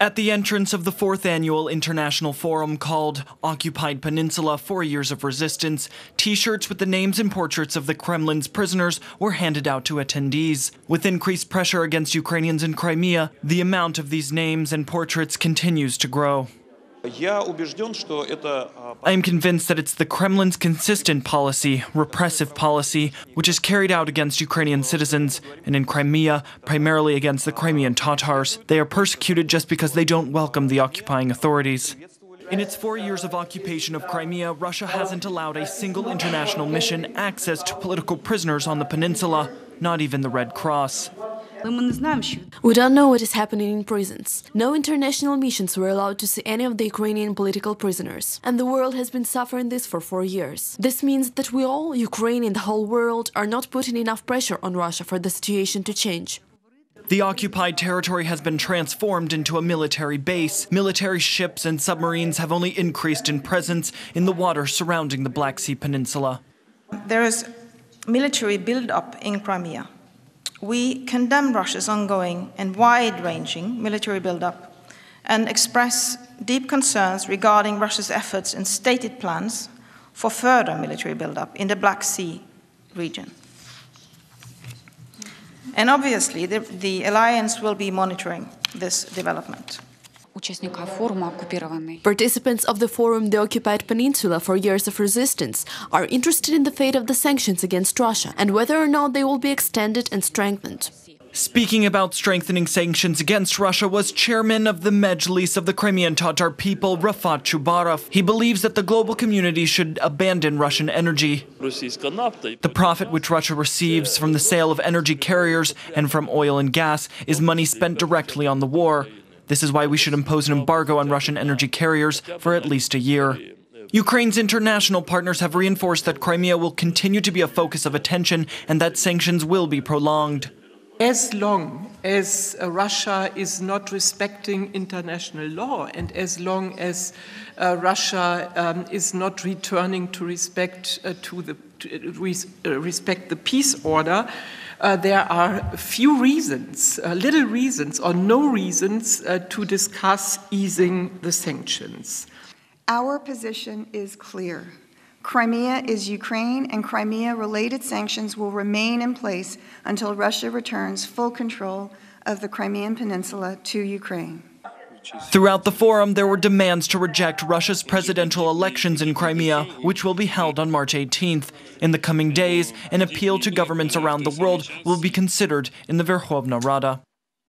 At the entrance of the 4th annual international forum called Occupied Peninsula, 4 Years of Resistance, T-shirts with the names and portraits of the Kremlin's prisoners were handed out to attendees. With increased pressure against Ukrainians in Crimea, the amount of these names and portraits continues to grow. I am convinced that it's the Kremlin's consistent policy, repressive policy, which is carried out against Ukrainian citizens, and in Crimea, primarily against the Crimean Tatars. They are persecuted just because they don't welcome the occupying authorities. In its 4 years of occupation of Crimea, Russia hasn't allowed a single international mission access to political prisoners on the peninsula, not even the Red Cross. We don't know what is happening in prisons. No international missions were allowed to see any of the Ukrainian political prisoners. And the world has been suffering this for 4 years. This means that we all, Ukraine and the whole world, are not putting enough pressure on Russia for the situation to change. The occupied territory has been transformed into a military base. Military ships and submarines have only increased in presence in the water surrounding the Black Sea Peninsula. There is military buildup in Crimea. We condemn Russia's ongoing and wide-ranging military buildup and express deep concerns regarding Russia's efforts and stated plans for further military buildup in the Black Sea region. And obviously, the alliance will be monitoring this development. Participants of the forum, the Occupied Peninsula, 4 Years of Resistance, are interested in the fate of the sanctions against Russia and whether or not they will be extended and strengthened. Speaking about strengthening sanctions against Russia was chairman of the Mejlis of the Crimean Tatar people, Rafat Chubarov. He believes that the global community should abandon Russian energy. The profit which Russia receives from the sale of energy carriers and from oil and gas is money spent directly on the war. This is why we should impose an embargo on Russian energy carriers for at least a year. Ukraine's international partners have reinforced that Crimea will continue to be a focus of attention and that sanctions will be prolonged. As long as Russia is not respecting international law and as long as Russia is not returning to respect the peace order, there are few reasons, little reasons or no reasons to discuss easing the sanctions. Our position is clear. Crimea is Ukraine, and Crimea-related sanctions will remain in place until Russia returns full control of the Crimean Peninsula to Ukraine. Throughout the forum, there were demands to reject Russia's presidential elections in Crimea, which will be held on March 18th. In the coming days, an appeal to governments around the world will be considered in the Verkhovna Rada.